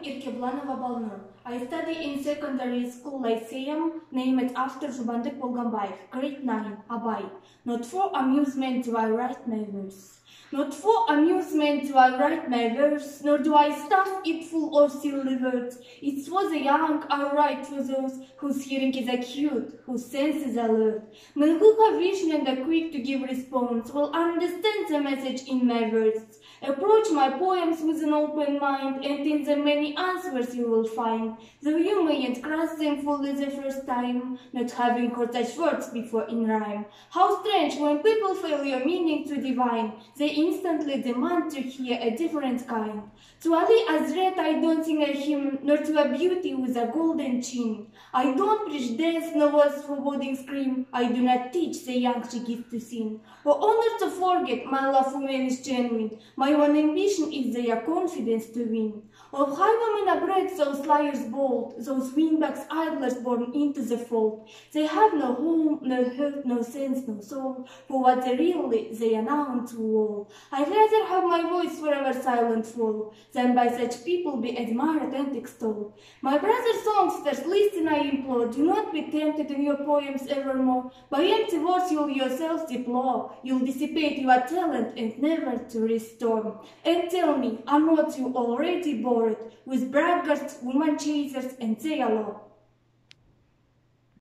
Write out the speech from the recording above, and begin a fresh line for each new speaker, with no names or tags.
Irkeblanova Balnur. I study in secondary school Lyceum, named after Zhubandyk Bolgambayev, grade 9, Abay. Not for amusement do I write my verse. Not for amusement do I write my verse, nor do I stuff it full of silly words. It was a young I write for those whose hearing is acute, whose sense is alert. Men who have vision and are quick to give response will understand the message in my words. Approach my poems with an open mind, and in the many answers you will find, though you mayn't grasp them fully the first time, not having heard such words before in rhyme. How strange when people fail your meaning to divine, they instantly demand to hear a different kind. To Ali Azret I don't sing a hymn, nor to a beauty with a golden chin. I don't preach death, nor was foreboding scream. I do not teach the young she gives to sin. Or honor to forget, my love for men is genuine. My one ambition is their confidence to win. Of highwaymen abroad, those liars bold, those windbags idlers born into the fold. They have no home, no heart, no sense, no soul, for what they announce to all. I'd rather have my voice forever silent fall, than by such people be admired and extolled. My brother songsters, listen I implore, do not be tempted in your poems evermore. By empty words you'll yourselves deplore, you'll dissipate your talent and never to restore. And tell me, are not you already bored with braggarts, woman chasers, and their law?